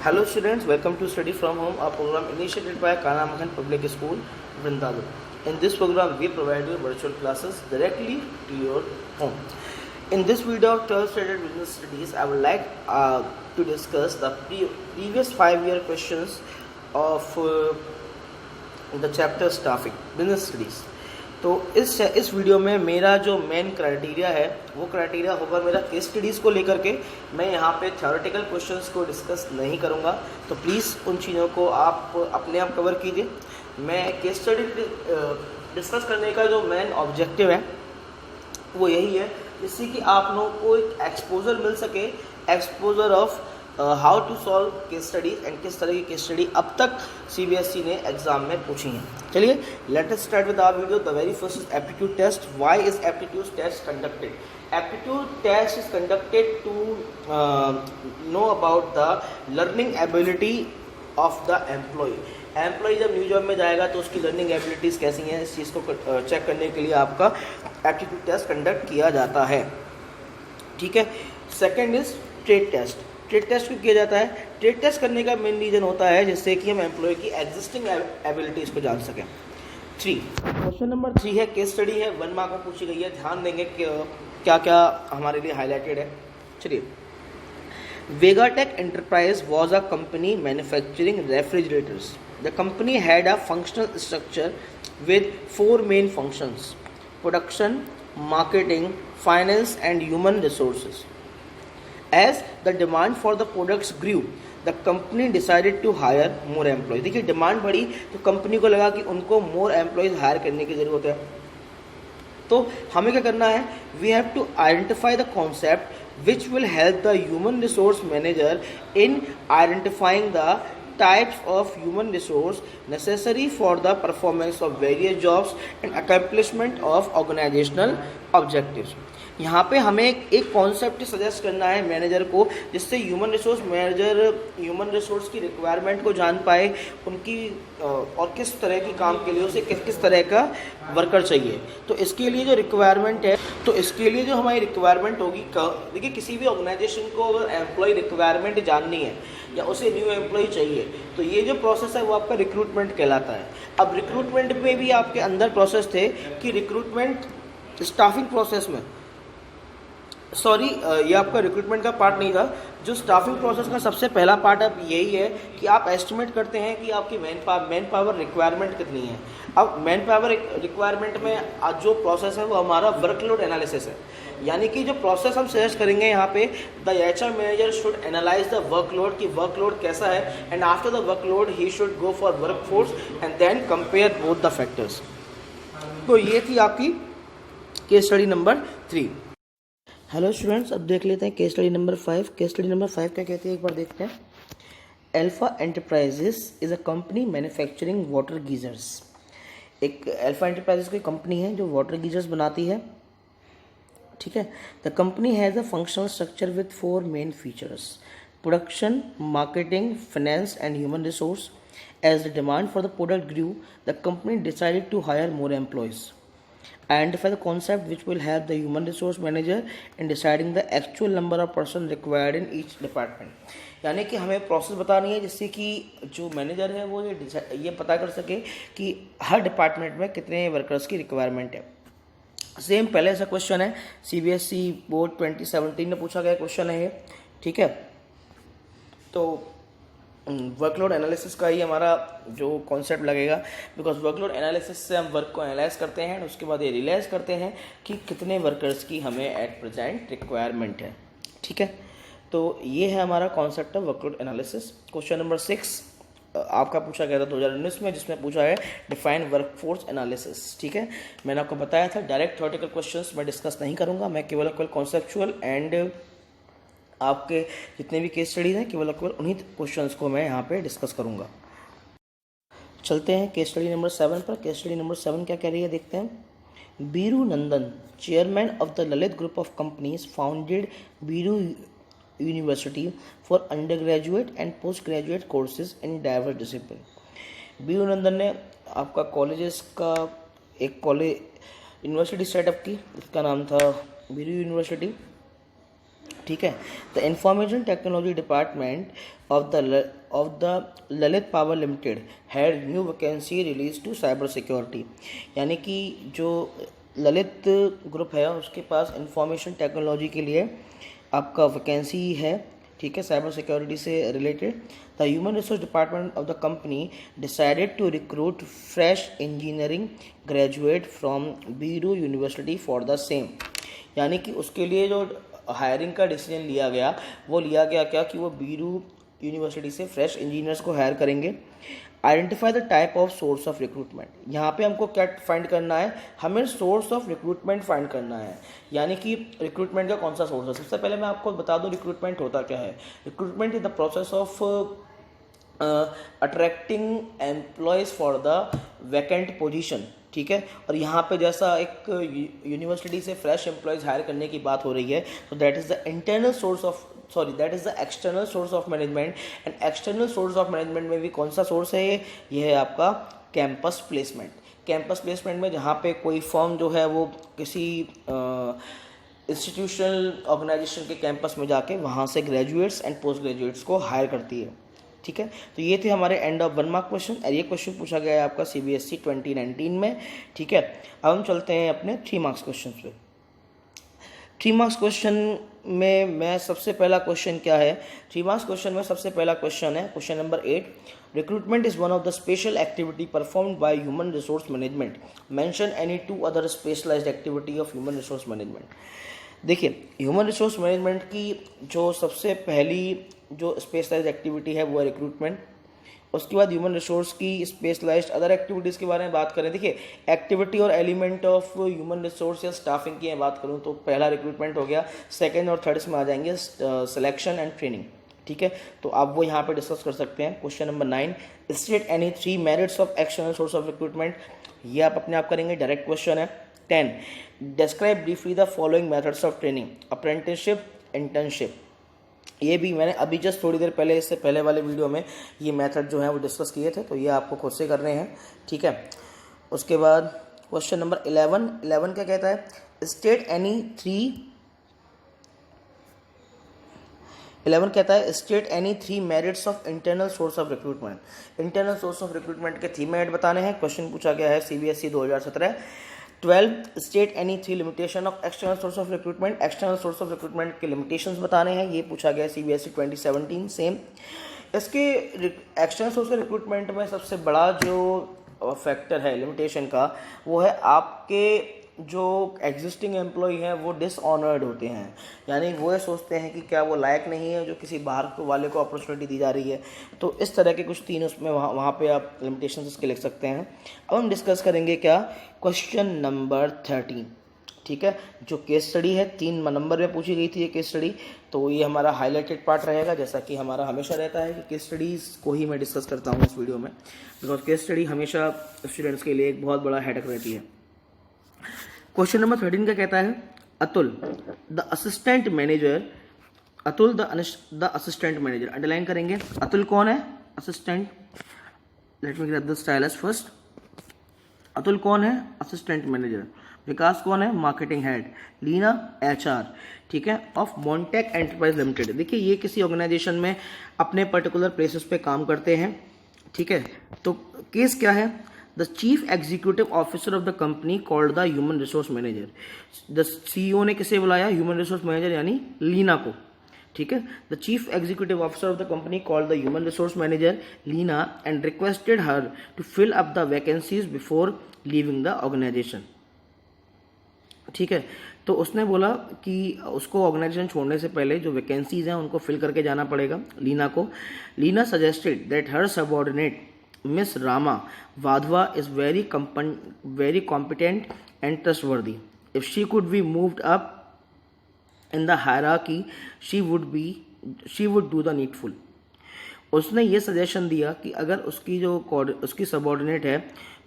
Hello students, welcome to Study from Home, a program initiated by Kana Mahan Public School, Vrindavan. In this program, we provide you virtual classes directly to your home. In this video of 12th standard business studies, I would like to discuss the previous 5-year questions of the chapter staffing, business studies. तो इस video में मेरा जो main criteria है वो criteria होगा मेरा case studies को लेकर के। मैं यहाँ पे थ्योरेटिकल क्वेश्चंस को डिस्कस नहीं करूँगा, तो प्लीज़ उन चीज़ों को आप अपने आप कवर कीजिए। मैं केस स्टडी डिस्कस करने का जो मेन ऑब्जेक्टिव है वो यही है, जिससे कि आप लोगों को एक एक्सपोजर मिल सके, exposure of how to solve case study and किस तरह की केस स्टडी अब तक सीबीएसई ने एग्जाम में पूछी हैं। चलिए let us start with our video. The very first is aptitude test. Why is aptitude test conducted? Aptitude test is conducted to know about the learning ability of the employee जब new job में जाएगा तो उसकी learning abilities कैसी हैं, इस चीज़ को check करने के लिए आपका एप्टीट्यूड टेस्ट कंडक्ट किया जाता है। ठीक है। Second is trade test. Trade test क्यों किया जाता है? ट्रेड टेस्ट करने का मेन रीज़न होता है जिससे कि हम एम्प्लॉय की एग्जिस्टिंग एबिलिटीज़ को जान सकें। क्वेश्चन नंबर 3 है, केस स्टडी है, 1 मार्क में पूछी गई है। ध्यान देंगे कि क्या क्या हमारे लिए हाईलाइटेड है। चलिए, Vegatech enterprise was a company manufacturing refrigerators. The company had a functional structure with 4 main functions: production, marketing, finance and human resources. As the demand for the products grew, the company decided to hire more employees. देखिए, demand बढ़ी तो company को लगा कि उनको more employees higher करने की ज़रूरत है। तो हमें क्या करना है? We have to identify the concept which will help the human resource manager in identifying the types of human resource necessary for the performance of various jobs and accomplishment of organizational objectives. यहाँ पे हमें एक concept suggest करना है manager को, जिससे human resource manager human resource की requirement को जान पाए, उनकी और किस तरह की काम के लिए उसे किस तरह का वर्कर चाहिए। तो इसके लिए जो रिक्वायरमेंट है, तो इसके लिए जो हमारी रिक्वायरमेंट होगी, देखिए किसी भी ऑर्गेनाइजेशन को अगर एम्प्लॉय रिक्वायरमेंट जाननी है या उसे न्यू एम्प्लॉय चाहिए, तो ये जो प्रोसेस है वो आपका रिक्रूटमेंट कहलाता है। अब रिक्रूटमेंट में भी आपके अंदर प्रोसेस थे कि रिक्रूटमेंट स्टाफिंग प्रोसेस में, सॉरी ये आपका रिक्रूटमेंट का पार्ट नहीं था। जो स्टाफिंग प्रोसेस का सबसे पहला पार्ट अब यही है कि आप एस्टिमेट करते हैं कि आपकी मैन पावर रिक्वायरमेंट कितनी है। अब मैन पावर रिक्वायरमेंट में आज जो प्रोसेस है वो हमारा वर्कलोड एनालिसिस है। यानी कि जो प्रोसेस हम सजेस्ट करेंगे यहाँ पे, the HR manager should analyse the workload कि वर्कलोड कैसा है, and after the workload he should go for workforce and then compare both the factors. तो ये थी आपकी case study number 3। Hello students, अब देख लेते हैं case study number 5। Case study number 5 क्या कहते हैं, एक बार देखते हैं। Alpha enterprises is a company manufacturing water geysers. एक अल्फा एंटरप्राइजेस की कंपनी है जो वाटर गीजर्स बनाती है। ठीक है। The company has a functional structure with 4 main features: production, marketing, finance and human resource. As the demand for the product grew, the company decided to hire more employees. Identify the concept which will help the human resource manager in deciding the actual number of person required in each department. यानी कि हमें process बतानी है जिससे कि जो manager है वो ये पता कर सके कि हर डिपार्टमेंट में कितने वर्कर्स की रिक्वायरमेंट है। सेम पहले ऐसा क्वेश्चन है, सीबीएसई बोर्ड 2017 में पूछा गया क्वेश्चन है ये। ठीक है। तो वर्कलोड एनालिसिस का ही हमारा जो कॉन्सेप्ट लगेगा, बिकॉज वर्कलोड एनालिसिस से हम वर्क को एनालाइज करते हैं, उसके बाद ये रियलाइज करते हैं कि कितने वर्कर्स की हमें एट प्रेजेंट रिक्वायरमेंट है। ठीक है। तो ये है हमारा concept of workload analysis. Question number 6 आपका पूछा गया था 2019 में, जिसमें पूछा है डिफाइन वर्कफोर्स एनालिसिस। ठीक है। मैंने आपको बताया था डायरेक्ट थ्योरेटिकल क्वेश्चंस मैं डिस्कस नहीं करूँगा, मैं केवल कॉन्सेप्चुअल एंड आपके जितने भी केस स्टडीज हैं केवल उन्हीं क्वेश्चंस को मैं यहाँ पे डिस्कस करूँगा। चलते हैं केस स्टडी नंबर 7 पर। केस स्टडी नंबर 7 क्या कह रही है, देखते हैं। Biru Nandan, chairman of the Lalit group of companies, founded Biru university for under graduate and post graduate courses in diverse discipline. Biru Nandan ने आपका कॉलेजेस का एक यूनिवर्सिटी सेटअप की, इसका नाम था बीरू यूनिवर्सिटी। ठीक है। The information technology department of the Lalit power limited had new vacancy release to cyber security, यानी कि जो ललित ग्रुप है उसके पास इंफॉर्मेशन टेक्नोलॉजी के लिए आपका वैकेंसी है, ठीक है, साइबर सिक्योरिटी से related. The human resource department of the company decided to recruit fresh engineering graduate from Biru university for the same, यानी कि उसके लिए जो हायरिंग का डिसीजन लिया गया वो लिया गया क्या कि वो बीरू यूनिवर्सिटी से फ्रेश इंजीनियर्स को हायर करेंगे। Identify the type of source of recruitment, यहाँ पे हमको क्या फाइंड करना है, हमें सोर्स ऑफ रिक्रूटमेंट फाइंड करना है, यानी कि रिक्रूटमेंट का कौन सा सोर्स है। सबसे पहले मैं आपको बता दूं रिक्रूटमेंट होता क्या है। Recruitment is the process of attracting employees for the vacant position, ठीक है। और यहाँ पे जैसा एक यूनिवर्सिटी से फ्रेश एम्प्लॉयज़ हायर करने की बात हो रही है, तो that is the internal source of that is the external source of management. And external source of management में भी कौन सा सोर्स है, ये है आपका कैंपस प्लेसमेंट। कैंपस प्लेसमेंट में जहाँ पे कोई फर्म जो है वो किसी इंस्टीट्यूशनल ऑर्गेनाइजेशन के कैंपस में जाके वहाँ से ग्रेजुएट्स एंड पोस्ट ग्रेजुएट्स को हायर करती है, ठीक है। तो ये थे हमारे एंड ऑफ 1 मार्क क्वेश्चन, और ये क्वेश्चन पूछा गया है आपका CBSE 2019 में, ठीक है। अब हम चलते हैं अपने 3 मार्क्स क्वेश्चन पे। 3 मार्क्स क्वेश्चन में मैं सबसे पहला क्वेश्चन क्या है, 3 मार्क्स क्वेश्चन में सबसे पहला क्वेश्चन है question number 8। Recruitment is one of the special activity performed by human resource management, mention any 2 other specialised activity of human resource management. देखिए, ह्यूमन रिसोर्स मैनेजमेंट की जो सबसे पहली जो स्पेशलाइज्ड एक्टिविटी है वो है रिक्रूटमेंट। उसके बाद ह्यूमन रिसोर्स की स्पेशलाइज्ड अदर एक्टिविटीज़ के बारे में बात करें, देखिए एक्टिविटी और एलिमेंट ऑफ ह्यूमन रिसोर्स या स्टाफिंग की मैं बात करूं तो पहला रिक्रूटमेंट हो गया, सेकंड और थर्ड इसमें आ जाएंगे सिलेक्शन एंड ट्रेनिंग, ठीक है। तो आप वो यहाँ पे डिस्कस कर सकते हैं। Question number 9, state any 3 merits of external source of recruitment, ये आप अपने आप करेंगे, डायरेक्ट क्वेश्चन है। 10, describe briefly the following methods of training, apprenticeship, internship. ये भी मैंने अभी जस्ट थोड़ी देर पहले, इससे पहले वाले वीडियो में ये मेथड जो है वो डिस्कस किए थे, तो ये आपको खुद से करने हैं, ठीक है। उसके बाद क्वेश्चन नंबर 11 क्या कहता है, state any 3 merits of internal source of recruitment. Internal source of recruitment के 3 मेरिट बताने हैं, क्वेश्चन पूछा गया है CBSE 2017। 12, state any 3 limitation of external source of recruitment, external source of recruitment के लिमिटेशंस बताने हैं, ये पूछा गया है CBSE 2017 सेम। इसके एक्सटर्नल सोर्स ऑफ रिक्रूटमेंट में सबसे बड़ा जो फैक्टर है लिमिटेशन का, वो है आपके जो एग्जिस्टिंग एम्प्लॉय हैं वो डिसऑनर्ड होते हैं, यानी वो ये सोचते हैं कि क्या वो लायक नहीं है जो किसी बाहर को वाले को अपॉर्चुनिटी दी जा रही है। तो इस तरह के कुछ 3 उसमें वहाँ पे आप लिमिटेशंस इसके लिख सकते हैं। अब हम डिस्कस करेंगे क्या, क्वेश्चन नंबर 13, ठीक है, जो केस स्टडी है 3 नंबर में पूछी गई थी ये केस स्टडी, तो ये हमारा हाईलाइटेड पार्ट रहेगा, जैसा कि हमारा हमेशा रहता है कि केस स्टडीज़ को ही मैं डिस्कस करता हूँ इस वीडियो में, बिकॉज केस स्टडी हमेशा स्टूडेंट्स के लिए एक बहुत बड़ा हेडेक रहती है। क्वेश्चन नंबर 13 का कहता है, Atul the assistant manager, underline करेंगे, अतुल कौन है, assistant, let me get the stylus first. Atul कौन है, असिस्टेंट मैनेजर। विकास कौन है, मार्केटिंग हेड। लीना HR, ठीक है, ऑफ मॉन्टेक एंटरप्राइज लिमिटेड। देखिए ये किसी ऑर्गेनाइजेशन में अपने पर्टिकुलर प्लेसेस पे काम करते हैं, ठीक है। तो केस क्या है, the chief executive officer of the company called the human resource manager. The CEO ने किसे बुलाया, ह्यूमन रिसोर्स मैनेजर यानी लीना को, ठीक है। The chief executive officer of the company called the human resource manager Leena and requested her to fill up the vacancies before leaving the organisation, ठीक है। तो उसने बोला कि उसको ऑर्गेनाइजेशन छोड़ने से पहले जो वैकेंसीज हैं उनको फिल करके जाना पड़ेगा लीना को। Leena suggested that her subordinate miss Rama Wadhwa is very competent and trustworthy. If she could be moved up in the hierarchy, she would do the needful. उसने ये सजेशन दिया कि अगर उसकी सबऑर्डिनेट है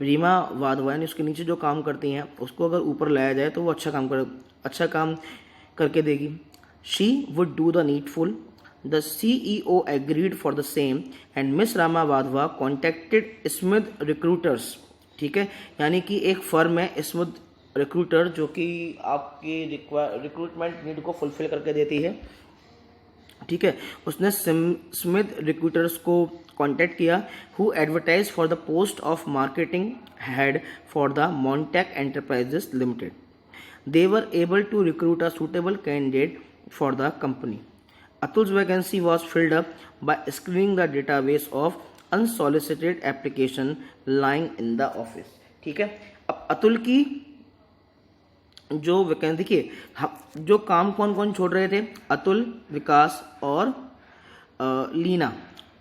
रीमा वाधवा, यानी उसके नीचे जो काम करती हैं उसको अगर ऊपर लाया जाए तो वो अच्छा काम करके देगी। She would do the needful. The CEO agreed for the same and Miss Rama Vadhava contacted Smith Recruiters, ठीक है, यानी कि एक फर्म है स्मिथ रिक्रूटर जो कि आपकी रिक्रूटमेंट नीड को फुलफिल करके देती है, ठीक है, उसने स्मिथ रिक्रूटर्स को कांटेक्ट किया, who advertise for the post of marketing head for the मॉन्टेक enterprises limited. They were able to recruit a suitable candidate for the company. Atul's vacancy was filled up by screening the database of unsolicited application lying in the office. ठीक है, अब अतुल की जो vacancy, देखिए जो काम कौन कौन छोड़ रहे थे, अतुल, विकास और लीना.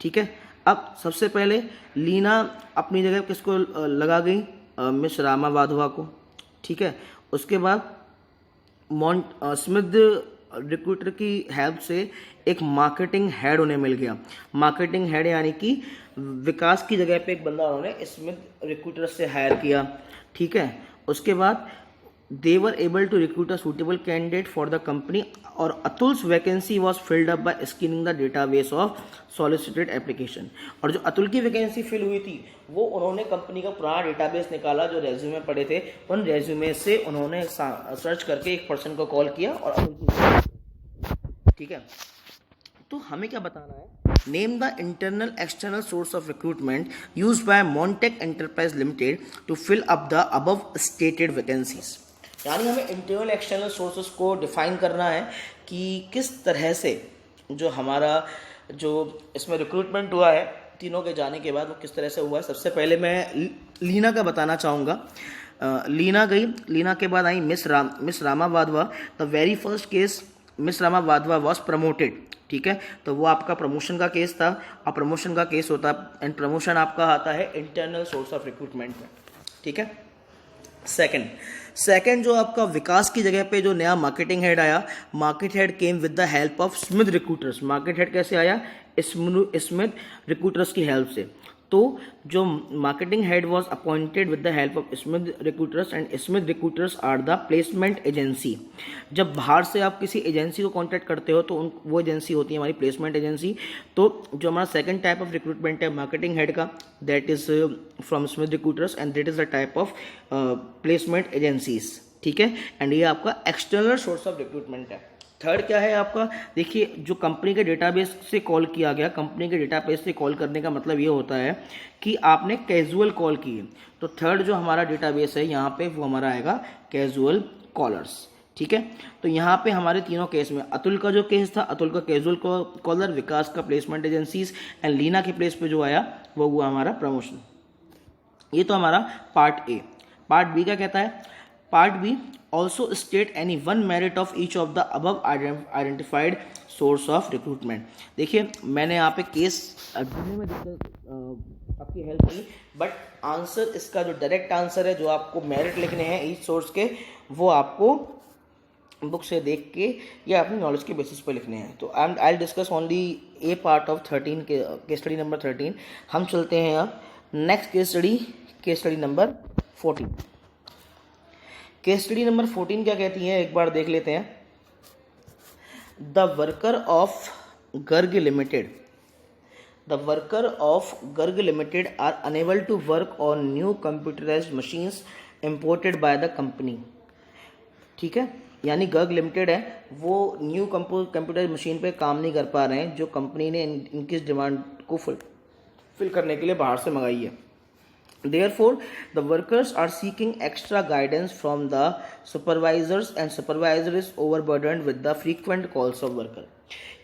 ठीक है, अब सबसे पहले लीना अपनी जगह किसको लगा गई, मिस रामा वाधवा को. ठीक है, उसके बाद स्मिथ रिक्रूटर की हेल्प से एक मार्केटिंग हेड उन्हें मिल गया. मार्केटिंग हेड यानी कि विकास की जगह पे एक बंदा उन्होंने स्मिथ रिक्रूटर से हायर किया. ठीक है, उसके बाद they were able to recruit a suitable candidate for the company और Atul's vacancy was filled up by screening the database of solicited application. और जो अतुल की वैकेंसी फिल हुई थी वो उन्होंने कंपनी का पुराना डेटाबेस निकाला, जो रेज्यूमे पड़े थे उन रेज्यूमे से उन्होंने सर्च करके एक पर्सन को कॉल किया और अतुल की. ठीक है, तो हमें क्या बताना है, name the internal external source of recruitment used by Montek enterprise limited to fill up the above stated vacancies. यानी हमें इंटरनल एक्सटर्नल सोर्सेस को डिफाइन करना है कि किस तरह से जो हमारा जो इसमें रिक्रूटमेंट हुआ है तीनों के जाने के बाद वो किस तरह से हुआ है. सबसे पहले मैं लीना का बताना चाहूँगा. लीना गई, लीना के बाद I miss Rama Wadhwa. The very first case miss Rama Wadhwa was promoted. ठीक है, तो वो आपका प्रमोशन का केस था. और प्रमोशन का केस होता है एंड प्रमोशन आपका आता है इंटरनल सोर्स ऑफ रिक्रूटमेंट में. ठीक है, सेकंड जो आपका विकास की जगह पे जो नया मार्केटिंग हेड आया, market head came with the help of Smith recruiters. Market head कैसे आया, स्मिथ रिक्रूटर्स की हेल्प से. तो जो marketing head was appointed with the help of Smith recruiters and Smith recruiters are the placement agency. जब बाहर से आप किसी एजेंसी को कांटेक्ट करते हो तो वो एजेंसी होती है हमारी प्लेसमेंट एजेंसी. तो जो हमारा सेकंड टाइप ऑफ रिक्रूटमेंट है मार्केटिंग हेड का, that is from Smith recruiters and that is the type of placement agencies. ठीक है, एंड ये आपका एक्सटर्नल सोर्स ऑफ रिक्रूटमेंट है. थर्ड क्या है आपका, देखिए जो कंपनी के डेटाबेस से कॉल किया गया, कंपनी के डेटाबेस से कॉल करने का मतलब ये होता है कि आपने कैजुअल कॉल की है. तो थर्ड जो हमारा डेटाबेस है यहाँ पे वो हमारा आएगा कैजुअल कॉलर्स. ठीक है, तो यहाँ पे हमारे तीनों केस में अतुल का जो केस था, अतुल का कैजुअल कॉलर, विकास का प्लेसमेंट एजेंसीज एंड लीना के प्लेस पे जो आया वो हुआ हमारा प्रमोशन. ये तो हमारा पार्ट ए. पार्ट बी क्या कहता है, part B also state any one merit of each of the above identified source of recruitment. देखिए मैंने यहाँ पे केस ढूंढने में आपकी हेल्प की, बट आंसर इसका जो डायरेक्ट आंसर है, जो आपको मेरिट लिखने हैं ईच सोर्स के, वो आपको बुक से देख के या अपनी नॉलेज के बेसिस पे लिखने हैं. तो I discuss only a part of 13 case study number 13. हम चलते हैं अब next case study number 14. Case study number 14 क्या कहती है, एक बार देख लेते हैं. The worker of Garg limited are unable to work on new computerised machines imported by the company. ठीक है, यानी गर्ग लिमिटेड है वो न्यू कंप्यूटराइज्ड मशीन पे काम नहीं कर पा रहे हैं जो कंपनी ने इनकी डिमांड को फिल करने के लिए बाहर से मंगाई है. Therefore, the workers are seeking extra guidance from the supervisors and supervisor is overburdened with the frequent calls of worker.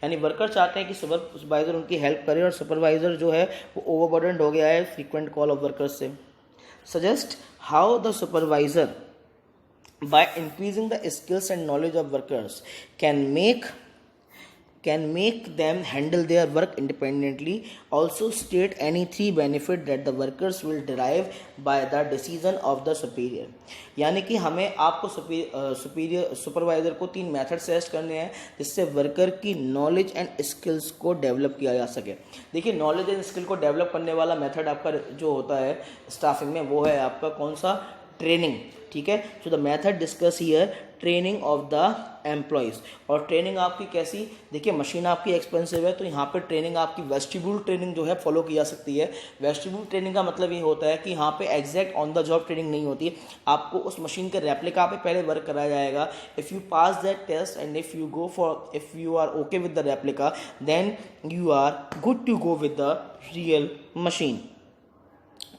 यानी वर्कर चाहते हैं कि सुपरवाइजर उनकी हेल्प करे और सुपरवाइजर जो है वो ओवरबर्डन्ड हो गया है फ्रीक्वेंट कॉल ऑफ वर्कर्स से. Suggest how the supervisor by increasing the skills and knowledge of workers can make them handle their work independently. Also state any 3 benefit that the workers will derive by the decision of the superior. यानी कि हमें आपको supervisor को 3 method suggest करने हैं जिससे worker की knowledge and skills को डेवलप किया जा सके. देखिए नॉलेज एंड स्किल को डेवलप करने वाला मेथड आपका जो होता है स्टाफिंग में वो है आपका कौन सा, ट्रेनिंग. ठीक है, so the method discuss here training of the employees. और ट्रेनिंग आपकी कैसी, देखिए मशीन आपकी एक्सपेंसिव है तो यहाँ पे ट्रेनिंग आपकी वेस्टिब्यूल ट्रेनिंग जो है फॉलो की जा सकती है। वेस्टिब्यूल ट्रेनिंग का मतलब ये होता है कि यहाँ पे exact on the job training नहीं होती, आपको उस मशीन के रेप्लिका पे पहले वर्क कराया जाएगा। If you pass that test and if you are okay with the replica then you are good to go with the real machine.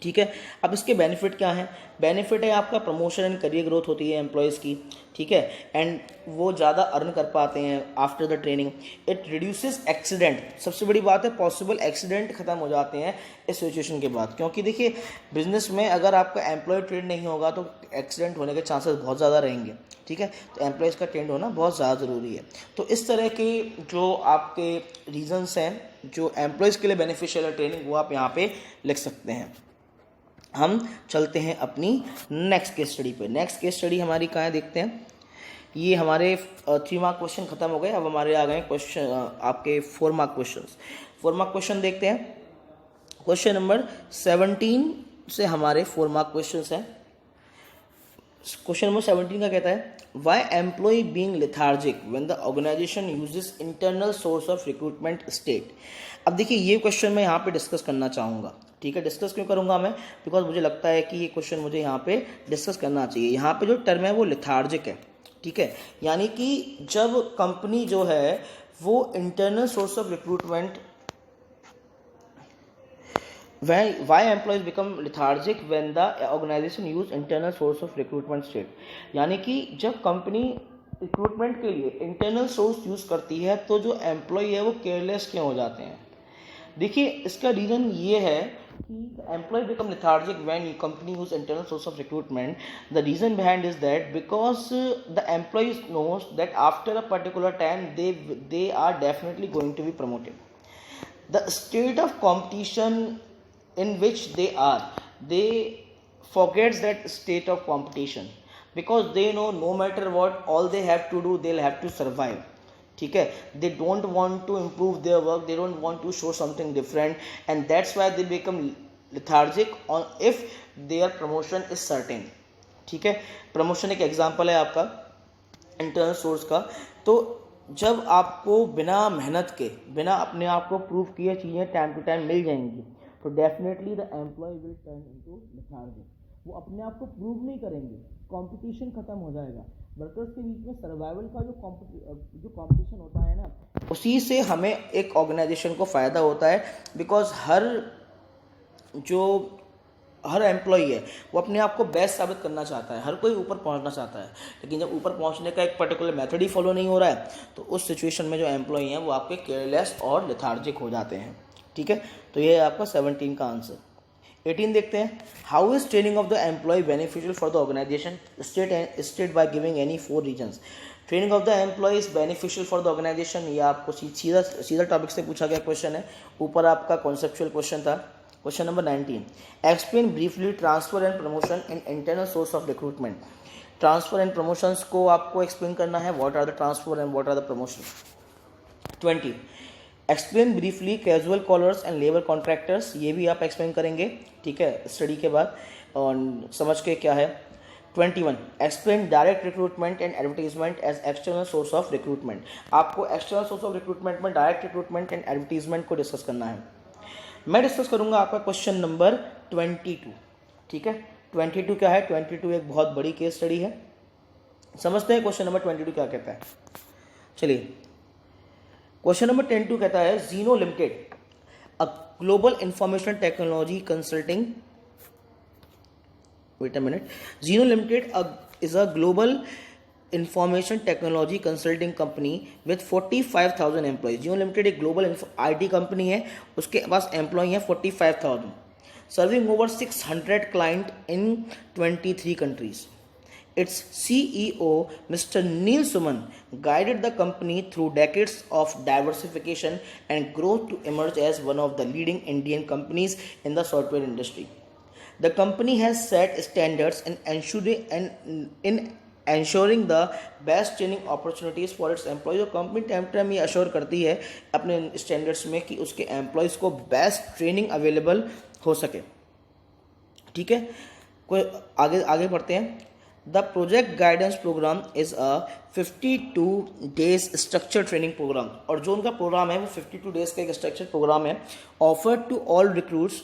ठीक है, अब इसके बेनिफिट क्या हैं? बेनिफिट है आपका प्रमोशन एंड करियर ग्रोथ होती है एम्प्लॉयज़ की, ठीक है, एंड वो ज़्यादा अर्न कर पाते हैं after the training. It reduces accident, सबसे बड़ी बात है पॉसिबल एक्सीडेंट ख़त्म हो जाते हैं इस सिचुएशन के बाद, क्योंकि देखिए बिजनेस में अगर आपका एम्प्लॉय ट्रेंड नहीं होगा तो एक्सीडेंट होने के चांसेस बहुत ज़्यादा रहेंगे। ठीक है, तो एम्प्लॉयज़ का ट्रेंड होना बहुत ज़्यादा ज़रूरी है। तो इस तरह के जो आपके रीजंस हैं जो एम्प्लॉयज़ के लिए बेनिफिशियल है ट्रेनिंग, वो आप यहाँ पे लिख सकते हैं। हम चलते हैं अपनी नेक्स्ट केस स्टडी पे। नेक्स्ट केस स्टडी हमारी कहाँ है देखते हैं। ये हमारे 3 मार्क क्वेश्चन खत्म हो गए, अब हमारे आ गए क्वेश्चन आपके 4 मार्क क्वेश्चन। 4 मार्क क्वेश्चन देखते हैं। क्वेश्चन नंबर 17 से हमारे 4 मार्क क्वेश्चन हैं। क्वेश्चन नंबर 17 का कहता है why employ being lethargic when the organisation uses internal source of recruitment state. अब देखिए ये क्वेश्चन मैं यहाँ पे डिस्कस करना चाहूँगा। ठीक है, डिस्कस क्यों करूँगा मैं, बिकॉज मुझे लगता है कि ये क्वेश्चन मुझे यहाँ पे डिस्कस करना चाहिए। यहाँ पे जो टर्म है वो लेथार्जिक है। ठीक है, यानी कि जब कंपनी जो है वो internal source of recruitment, why employees become lethargic when the organization use internal source of recruitment state, यानी कि जब कंपनी रिक्रूटमेंट के लिए इंटरनल सोर्स यूज़ करती है तो जो एम्प्लॉय है वो केयरलेस क्यों हो जाते हैं। देखिए इसका रीज़न ये है कि employ become lethargic when company use internal source of recruitment. The reason behind is that because the employees knows that after a particular time they are definitely going to be promoted. The state of competition in which they forgets that state of competition because they know no matter what all they have to do they'll have to survive. ठीक है, they don't want to improve their work, they don't want to show something different and that's why they become lethargic on if their promotion is certain. ठीक है, promotion एक example है आपका internal source का। तो जब आपको बिना मेहनत के, बिना अपने आप को प्रूव किए चीज़ें टाइम टू टाइम मिल जाएंगी तो definitely the employ will turn into lethargic. वो अपने आप को प्रूव नहीं करेंगे, कंपटीशन खत्म हो जाएगा। वर्कर्स के बीच में सर्वाइवल का जो कंपटीशन होता है ना, उसी से हमें एक ऑर्गेनाइजेशन को फ़ायदा होता है। बिकॉज हर एम्प्लॉई है वो अपने आप को बेस्ट साबित करना चाहता है, हर कोई ऊपर पहुंचना चाहता है, लेकिन जब ऊपर पहुंचने का एक पर्टिकुलर मेथड ही फॉलो नहीं हो रहा है तो उस सिचुएशन में जो एम्प्लॉई हैं वो आपके केयरलेस और लेथार्जिक हो जाते हैं। ठीक है, तो ये है आपका 17 का आंसर। 18 देखते हैं। How is training of the employ beneficial for the organisation, state by giving any 4 reasons. Training of the employ is beneficial for the organisation, ये आपको सीधा टॉपिक से पूछा गया क्वेश्चन है। ऊपर आपका कॉन्सेप्चुअल क्वेश्चन था। Question number 19, explain briefly transfer and promotion in internal source of recruitment. Transfer and promotions को आपको एक्सप्लेन करना है, what are the transfer and what are the promotion. 20, explain briefly casual callers and labour contractors, ये भी आप explain करेंगे। ठीक है, स्टडी के बाद और समझ के क्या है। 21, explain direct recruitment and advertisement as external source of recruitment. आपको एक्सटर्नल सोर्स ऑफ रिक्रूटमेंट में डायरेक्ट रिक्रूटमेंट एंड एडवर्टीजमेंट को डिस्कस करना है। मैं डिस्कस करूंगा आपका क्वेश्चन नंबर 22। ठीक है, 22 क्या है? 22 एक बहुत बड़ी केस स्टडी है। समझते हैं क्वेश्चन नंबर 22 क्या कहता है। चलिए, क्वेश्चन नंबर 22 कहता है Zeno limited, a global information technology consulting, wait a minute, Zeno limited is a global information technology consulting company with 45,000 employees. Jio limited एक ग्लोबल आईटी कंपनी है, उसके पास एम्प्लॉय हैं 45,000, serving over 600 client in 23 countries. Its CEO, Mr. Neil Suman, guided the company through decades of diversification and growth to emerge as one of the leading Indian companies in the software industry. The company has set standards in ensuring the best training opportunities for its employees। और company time to time ये assure करती है अपने standards में कि उसके employees को best training available हो सके। ठीक है, कोई आगे बढ़ते हैं। The project guidance program is a 52 days structured training program, और जो उनका प्रोग्राम है वो 52 डेज का एक स्ट्रक्चर्ड प्रोग्राम है, offered to all recruits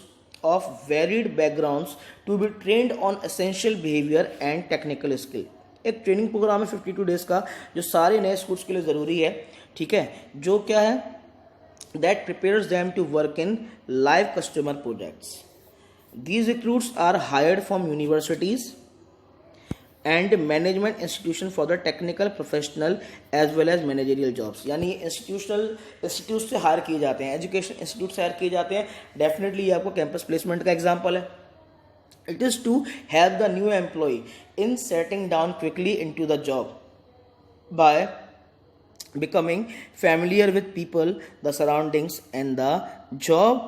of varied backgrounds to be trained on essential behavior and technical skill। एक ट्रेनिंग प्रोग्राम है 52 डेज का जो सारे नए स्कूल्स के लिए ज़रूरी है, ठीक है, जो क्या है, that prepares them to work in live customer projects। These recruits are hired from universities and management institution for the technical professional as well as managerial jobs। यानी ये इंस्टीट्यूट से हायर किए जाते हैं, एजुकेशन इंस्टीट्यूट से higher किए जाते हैं। डेफिनेटली ये आपको कैंपस प्लेसमेंट का एग्जाम्पल है। It is to help the new employee in settling down quickly into the job by becoming familiar with people, the surroundings and the job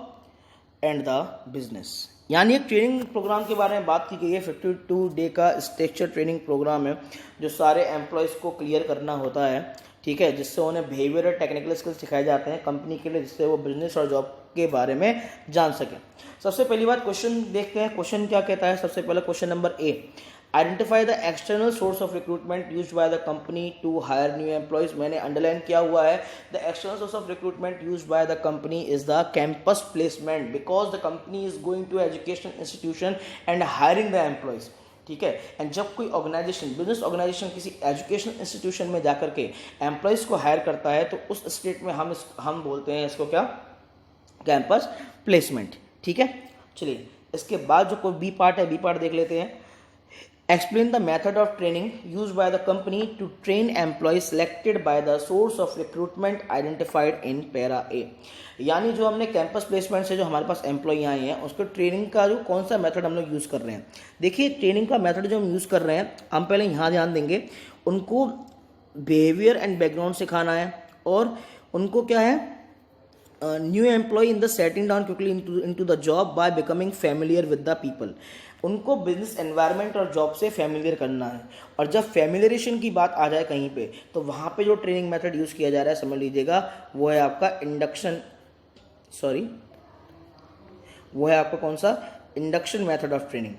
and the business। यानी एक training programme के बारे में बात की गई है। 52 डे का स्ट्रक्चर ट्रेनिंग प्रोग्राम है जो सारे एम्प्लॉयज़ को क्लियर करना होता है, ठीक है, जिससे उन्हें बिहेवियर और टेक्निकल स्किल्स सिखाए जाते हैं कंपनी के लिए, जिससे वो बिजनेस और जॉब के बारे में जान सकें। सबसे पहली बात क्वेश्चन देखते हैं, क्वेश्चन क्या कहता है। सबसे पहला question number A, identify the external source of recruitment used by the company to hire new employees. मैंने अंडरलाइन किया हुआ है, the external source of recruitment used by the company is the campus placement, because the company is going to education institution and hiring the employees, ठीक है। And जब कोई organisation, business organisation किसी education institution में जाकर के employees को higher करता है तो उस स्टेट में हम बोलते हैं इसको क्या, कैंपस प्लेसमेंट, ठीक है। चलिए इसके बाद जो कोई बी पार्ट है, बी पार्ट देख लेते हैं। Explain the method of training use by the company to train employ selected by the source of recruitment identified in para A. यानी जो हमने कैंपस प्लेसमेंट से जो हमारे पास एम्प्लॉय आए हैं उसको ट्रेनिंग का जो कौन सा मेथड हम लोग यूज़ कर रहे हैं। देखिए ट्रेनिंग का मेथड जो हम यूज़ कर रहे हैं, हम पहले यहाँ ध्यान देंगे, उनको बिहेवियर एंड बैकग्राउंड सिखाना है और उनको क्या है, new employee in the setting down quickly into the job by becoming familiar with the people. उनको बिजनेस एनवायरनमेंट और जॉब से फैमिलियर करना है। और जब फैमिलियरेशन की बात आ जाए कहीं पे, तो वहाँ पे जो ट्रेनिंग मेथड यूज़ किया जा रहा है समझ लीजिएगा, वो है आपका वो है आपका कौन सा, इंडक्शन मेथड ऑफ ट्रेनिंग।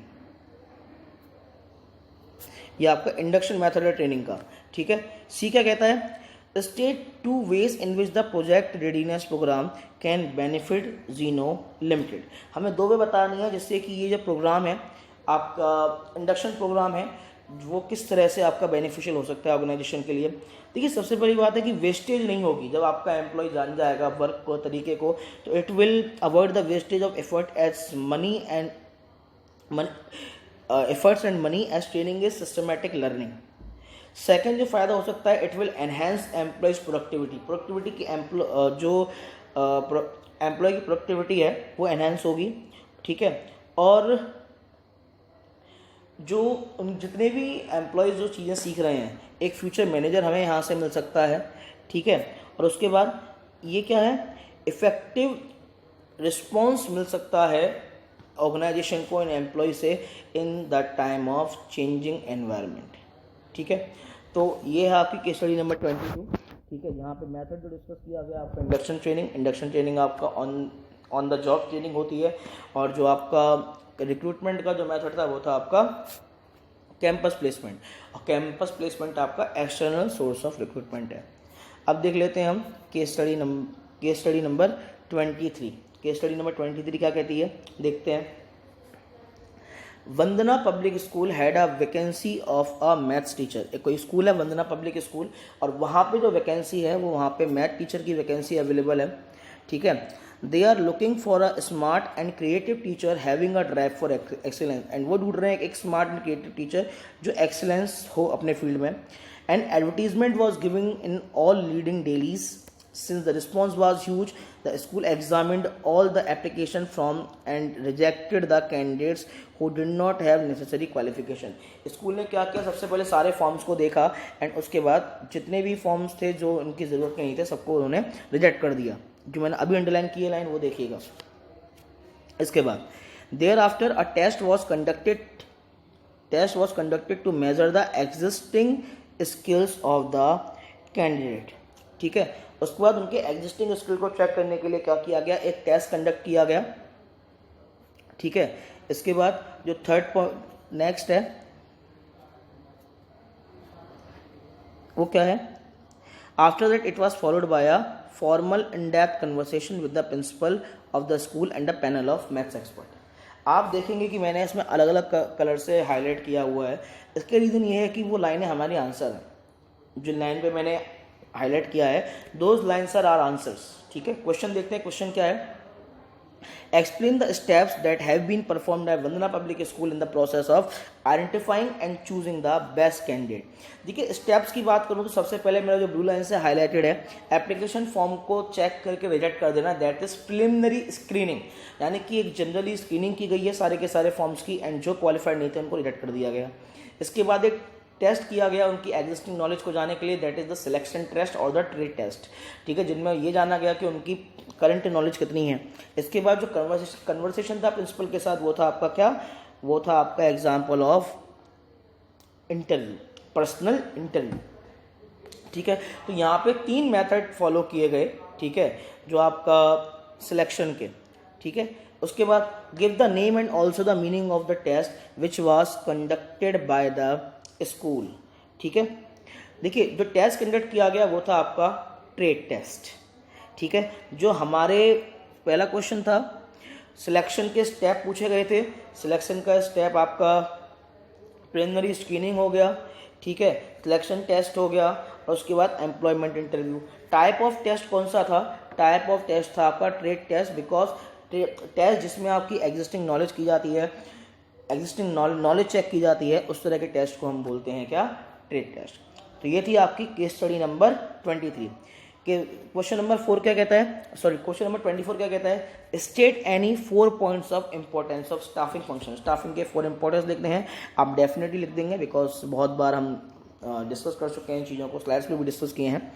ये आपका इंडक्शन मेथड है ट्रेनिंग का, ठीक है। सी क्या कहता है, state 2 ways in which the project readiness program can benefit Zeno Limited। हमें 2 वे बतानी है जिससे कि ये जो प्रोग्राम है आपका इंडक्शन प्रोग्राम है वो किस तरह से आपका बेनिफिशियल हो सकता है ऑर्गेनाइजेशन के लिए। देखिए सबसे बड़ी बात है कि वेस्टेज नहीं होगी। जब आपका एम्प्लॉय जान जाएगा वर्क को, तरीके को, तो it will avoid the wastage of effort as money and efforts and money as training is systematic learning. Second जो फ़ायदा हो सकता है, it will enhance employees productivity की जो एम्प्लॉय की प्रोडक्टिविटी है वो एनहेंस होगी, ठीक है। और जो जितने भी एम्प्लॉयज़ जो चीज़ें सीख रहे हैं, एक फ्यूचर मैनेजर हमें यहाँ से मिल सकता है, ठीक है। और उसके बाद ये क्या है, इफ़ेक्टिव रिस्पॉन्स मिल सकता है ऑर्गेनाइजेशन को इन एम्प्लॉय से in the time of changing environment, ठीक है। तो ये है आपकी केस स्टडी नंबर 22, ठीक है, जहाँ पे मेथड जो डिस्कस किया गया आपका इंडक्शन ट्रेनिंग आपका ऑन द जॉब ट्रेनिंग होती है, और जो आपका रिक्रूटमेंट का जो मेथड था वो था आपका कैंपस प्लेसमेंट, और कैंपस प्लेसमेंट आपका एक्सटर्नल सोर्स ऑफ रिक्रूटमेंट है। अब देख लेते हैं हम case study number 23। Case study number 23 क्या कहती है, देखते हैं। Vandana public school had a vacancy of a maths teacher. एक कोई स्कूल है वंदना पब्लिक स्कूल, और वहाँ पे जो वैकेंसी है वो वहाँ पे मैथ टीचर की वैकेंसी अवेलेबल है, ठीक है। They are looking for a smart and creative teacher having a drive for excellence. And वो ढूंढ रहे हैं एक स्मार्ट एंड क्रिएटिव टीचर जो एक्सीलेंस हो अपने फील्ड में। And advertisement was giving in all leading dailies. Since the response was huge, the school examined all the application from and rejected the candidates who did not have necessary qualification। School ने क्या किया, सबसे पहले सारे forms को देखा and उसके बाद जितने भी फॉर्म्स थे जो उनकी ज़रूरत के नहीं थे सबको उन्होंने रिजेक्ट कर दिया। जो मैंने अभी अंडरलाइन की है लाइन वो देखिएगा। इसके बाद there after a test was conducted to measure the existing skills of the candidate, ठीक है। उसके बाद उनके एग्जिस्टिंग स्किल को चेक करने के लिए क्या किया गया, एक टेस्ट कंडक्ट किया गया, ठीक है। इसके बाद जो थर्ड पॉइंट नेक्स्ट है, वो क्या है, after that it was followed by a formal in depth conversation with the principle of the school and the panel of maths expert. आप देखेंगे कि मैंने इसमें अलग अलग कलर से हाईलाइट किया हुआ है। इसके रीज़न ये है कि वो लाइनें हमारी आंसर हैं। जो लाइन पे मैंने हाईलाइट किया है, दोज लाइन्स आर आंसर्स। ठीक है, क्वेश्चन देखते हैं। क्वेश्चन क्या है, explain the steps that have been performed by Vandana public school in the process of identifying and choosing the best candidate. देखिए, स्टेप्स की बात करूँ तो सबसे पहले मेरा जो ब्लू लाइन से हाईलाइटेड है, एप्लीकेशन फॉर्म को चेक करके रिजेक्ट कर देना, दैट इज प्रिलिमिनरी स्क्रीनिंग। यानी कि एक जनरली स्क्रीनिंग की गई है सारे के सारे फॉर्म्स की, एंड जो क्वालिफाइड नहीं थे उनको रिजेक्ट कर दिया गया। इसके बाद एक टेस्ट किया गया उनकी एग्जिस्टिंग नॉलेज को जानने के लिए, that is the selection test और द ट्रेड टेस्ट। ठीक है, जिनमें ये जाना गया कि उनकी करंट नॉलेज कितनी है। इसके बाद जो कन्वर्सेशन था प्रिंसिपल के साथ, वो था आपका क्या, वो था आपका example of interview, personal interview. ठीक है, तो यहाँ पे 3 मेथड फॉलो किए गए। ठीक है, जो आपका सिलेक्शन के। ठीक है, उसके बाद give the name and also the meaning of the test which was conducted by the school. ठीक है, देखिए जो टेस्ट कंडक्ट किया गया वो था आपका ट्रेड टेस्ट। ठीक है, जो हमारे पहला क्वेश्चन था, सिलेक्शन के स्टेप पूछे गए थे। सिलेक्शन का स्टेप आपका प्रिलिमिनरी स्क्रीनिंग हो गया। ठीक है, सिलेक्शन टेस्ट हो गया, और उसके बाद employment interview. Type of test कौन सा था, टाइप ऑफ टेस्ट था आपका ट्रेड टेस्ट, बिकॉज टेस्ट जिसमें आपकी एग्जिस्टिंग नॉलेज की जाती है, एग्जिस्टिंग नॉलेज चेक की जाती है, उस तरह के टेस्ट को हम बोलते हैं क्या, ट्रेड टेस्ट। तो ये थी आपकी केस स्टडी नंबर 23 के। क्वेश्चन नंबर 4 क्या कहता है, सॉरी क्वेश्चन नंबर 24 क्या कहता है, state any 4 points of importance of staffing function. Staffing के 4 इंपॉर्टेंस लिखते हैं, आप डेफिनेटली लिख देंगे, बिकॉज बहुत बार हम डिस्कस कर चुके हैं इन चीज़ों को, स्लाइड्स पे भी डिस्कस किए हैं।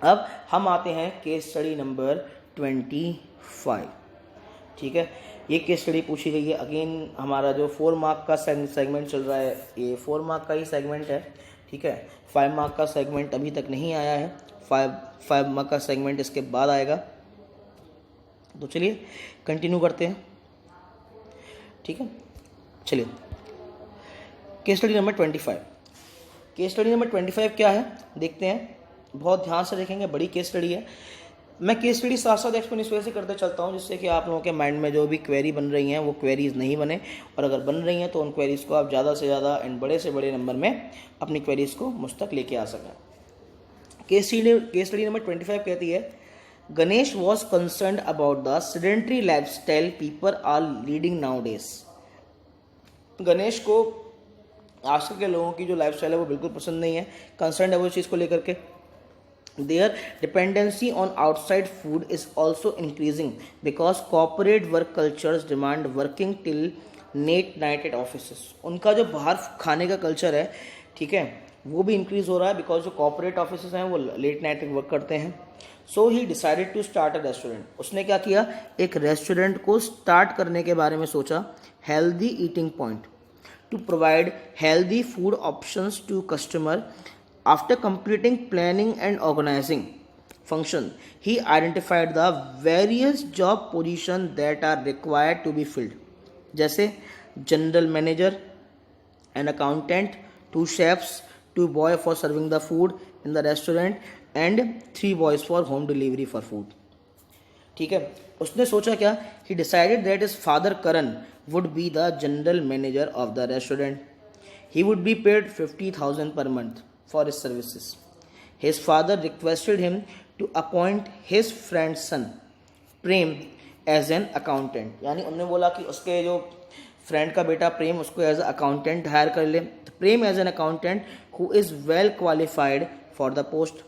अब हम आते हैं केस स्टडी नंबर 25। ठीक है, ये केस स्टडी पूछी गई है। अगेन हमारा जो 4 मार्क का सेगमेंट चल रहा है, ये 4 मार्क का ही सेगमेंट है। ठीक है, 5 मार्क का सेगमेंट अभी तक नहीं आया है, 5 मार्क का सेगमेंट इसके बाद आएगा। तो चलिए कंटिन्यू करते हैं। ठीक है, चलिए case study number 25। Case study number 25 क्या है देखते हैं, बहुत ध्यान से देखेंगे, बड़ी केस स्टडी है। मैं केस स्टडी साथ साथ एक्सप्लेन इस वजह से करते चलता हूँ जिससे कि आप लोगों के माइंड में जो भी क्वेरी बन रही हैं वो क्वेरीज नहीं बने, और अगर बन रही हैं तो उन क्वेरीज को आप ज़्यादा से ज़्यादा एंड बड़े से बड़े नंबर में अपनी क्वेरीज को मुझ तक लेके आ सकें। केस स्टडी नंबर 25 कहती है, Ganesh was concerned about the sedentary lifestyle people are leading nowadays. Ganesh को आजकल के लोगों की जो लाइफस्टाइल है वो बिल्कुल पसंद नहीं है, कंसर्न है वो चीज़ को लेकर के। Their dependency on outside food is also increasing because corporate work cultures demand working till late night at offices. उनका जो बाहर खाने का कल्चर है, ठीक है, वो भी इंक्रीज हो रहा है बिकॉज जो कॉर्पोरेट ऑफिसेस हैं वो लेट नाइट तक वर्क करते हैं। So he decided to start a restaurant. उसने क्या किया, एक रेस्टोरेंट को स्टार्ट करने के बारे में सोचा। Healthy eating point to provide healthy food options to customer. After completing planning and organizing function, he identified the various job positions that are required to be filled. जैसे general manager, an accountant, 2 chefs, 2 boys for serving the food in the restaurant, and 3 boys for home delivery for food. ठीक है, उसने सोचा क्या, he decided that his father Karan would be the general manager of the restaurant. He would be paid 50,000 per month for his services. His father requested him to appoint his friend's son Prem as an accountant. यानी उन्होंने बोला कि उसके जो friend का बेटा प्रेम उसको as accountant hire कर ले। Prem as an accountant who is well qualified for the post.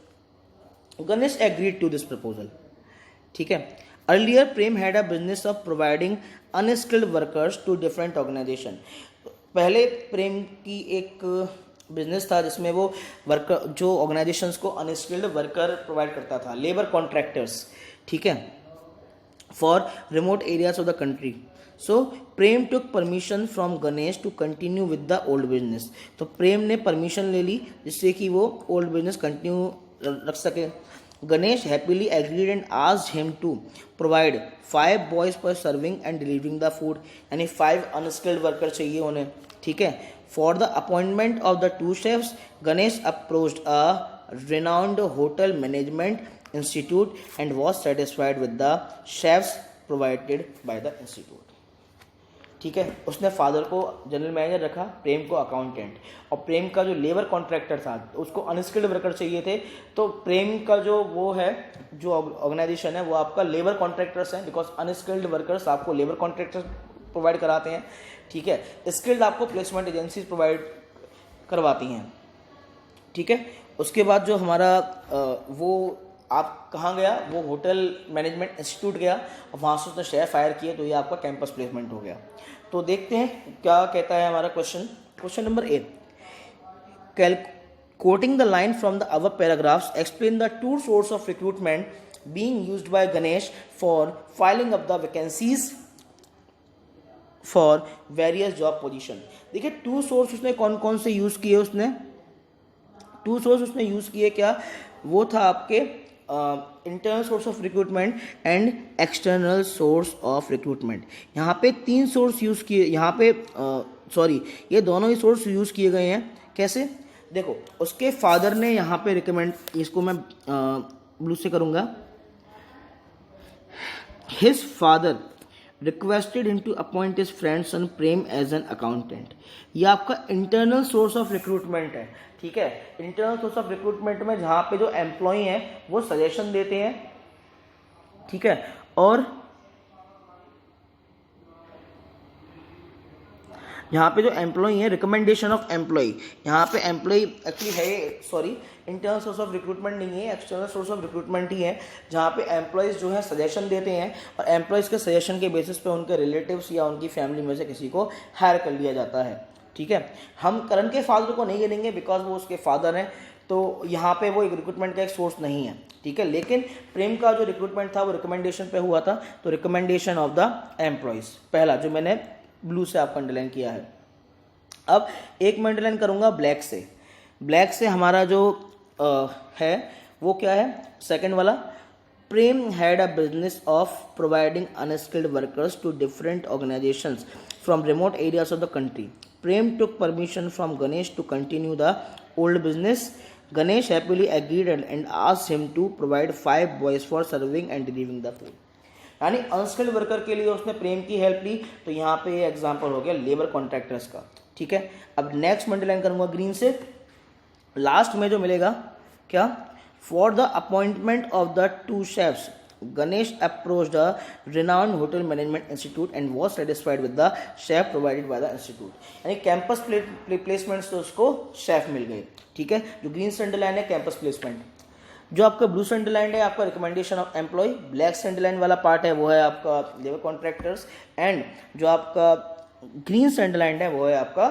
Ganesh agreed to this proposal. ठीक है, earlier Prem had a business of providing unskilled workers to different organization. पहले प्रेम की एक बिजनेस था जिसमें वो वर्कर जो ऑर्गेनाइजेशंस को अनस्किल्ड वर्कर प्रोवाइड करता था, लेबर कॉन्ट्रैक्टर्स, ठीक है, for remote areas of the country. So Prem took permission from Ganesh to continue with the old business. तो प्रेम ने परमिशन ले ली जिससे कि वो ओल्ड बिजनेस कंटिन्यू रख सके. Ganesh happily agreed and asked him to provide 5 boys for serving and delivering the food. यानी 5 unskilled worker चाहिए उन्हें, ठीक है, For the appointment of the two chefs, Ganesh approached a renowned hotel management institute and was satisfied with the chefs provided by the institute. ठीक है, उसने father को general manager रखा, प्रेम को अकाउंटेंट, और प्रेम का जो लेबर कॉन्ट्रैक्टर था उसको अनस्किल्ड वर्कर चाहिए थे, तो प्रेम का जो वो है जो ऑर्गेनाइजेशन है वो आपका लेबर कॉन्ट्रैक्टर्स हैं, बिकॉज अनस्किल्ड वर्कर्स आपको लेबर कॉन्ट्रैक्टर्स प्रोवाइड कराते हैं. ठीक है, स्किल्ड आपको प्लेसमेंट एजेंसीज प्रोवाइड करवाती हैं. ठीक है, उसके बाद जो हमारा वो आप कहाँ गया, वो होटल मैनेजमेंट इंस्टीट्यूट गया और वहाँ से उसने शेफ हायर किए, तो ये आपका कैंपस प्लेसमेंट हो गया. तो देखते हैं क्या कहता है हमारा question number 8. Quoting the line from the above paragraphs, explain the two sources of recruitment being used by Ganesh for filing up the vacancies for various job position. देखिए टू सोर्स उसने कौन कौन से यूज किए, उसने to source उसने use किए क्या, वो था आपके internal source of recruitment and external source of recruitment. यहाँ पे 3 सोर्स यूज किए, यहाँ पे ये दोनों ही सोर्स यूज किए गए हैं. कैसे, देखो उसके फादर ने यहाँ पे रिकमेंड, इसको मैं ब्लू से करूँगा, his father requested him to appoint his friend son Prem as an accountant. ये आपका इंटरनल सोर्स ऑफ रिक्रूटमेंट है. ठीक है, इंटरनल सोर्स ऑफ रिक्रूटमेंट में जहाँ पे जो एम्प्लॉई हैं वो सजेशन देते हैं. ठीक है, और यहाँ पे जो एम्प्लॉई है, रिकमेंडेशन ऑफ एम्प्लॉई, यहाँ पे एम्प्लॉई एक्चुअली है, इंटरनल सोर्स ऑफ रिक्रूटमेंट नहीं है, एक्सटर्नल सोर्स ऑफ रिक्रूटमेंट ही है, जहाँ पे एम्प्लॉयज़ जो है सजेशन देते हैं और एम्प्लॉयज़ के सजेशन के बेसिस पे उनके रिलेटिव्स या उनकी फैमिली में से किसी को हायर कर लिया जाता है. ठीक है, हम करण के फादर को नहीं गिनेंगे बिकॉज वो उसके फादर हैं, तो यहाँ पे वो एक रिक्रूटमेंट का एक सोर्स नहीं है. ठीक है, लेकिन प्रेम का जो रिक्रूटमेंट था वो रिकमेंडेशन पे हुआ था, तो रिकमेंडेशन ऑफ द एम्प्लॉयज़ पहला जो मैंने ब्लू से आपको अंडरलाइन किया है. अब एक मैं अंडरलाइन करूँगा ब्लैक से. ब्लैक से हमारा जो है वो क्या है, सेकंड वाला, Prem had a business of providing unskilled workers to different organisations from remote areas of the country. Prem took permission from Ganesh to continue the old business. Ganesh happily agreed and asked him to provide 5 boys for serving and delivering the food. यानी unskilled worker के लिए उसने प्रेम की help ली, तो यहाँ पे ये example हो गया लेबर कॉन्ट्रैक्टर्स का. ठीक है, अब नेक्स्ट मैं अंडरलाइन करूंगा ग्रीन से. लास्ट में जो मिलेगा क्या, for the appointment of the two chefs Ganesh approached the renowned hotel management institute and was satisfied with the chef provided by the institute. यानी कैंपस प्लेसमेंट्स तो उसको शेफ मिल गए. ठीक है, जो ग्रीन से अंडरलाइन है कैंपस प्लेसमेंट, जो आपका ब्लू से अंडरलाइन है आपका रिकमेंडेशन ऑफ एम्प्लॉय, ब्लैक से अंडरलाइन वाला पार्ट है वो है आपका लेबर कॉन्ट्रैक्टर्स, एंड जो आपका ग्रीन से अंडरलाइन है वो है आपका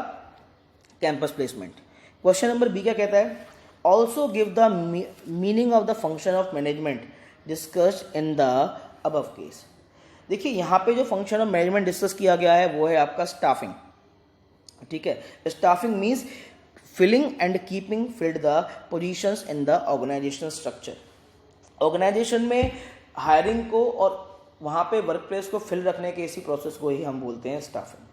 campus placement. Question number B क्या कहता है, also give the meaning of the function of management discussed in the above case. देखिए यहाँ पे जो फंक्शन ऑफ मैनेजमेंट डिस्कस किया गया है वो है आपका स्टाफिंग. ठीक है, staffing means filling and keeping filled the positions in the organizational structure. Organisation में हायरिंग को और वहाँ पे वर्क प्लेस को फिल रखने के इसी प्रोसेस को ही हम बोलते हैं स्टाफिंग.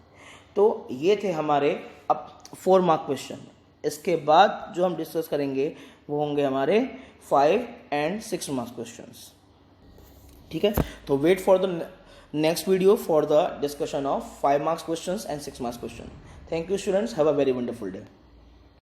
तो ये थे हमारे अब 4 मार्क क्वेश्चन. इसके बाद जो हम डिस्कस करेंगे वो होंगे हमारे 5 and 6 मार्क्स क्वेश्चंस. ठीक है, तो wait for the next video for the discussion of 5 marks questions and 6 marks question. Thank you students, have a very wonderful day.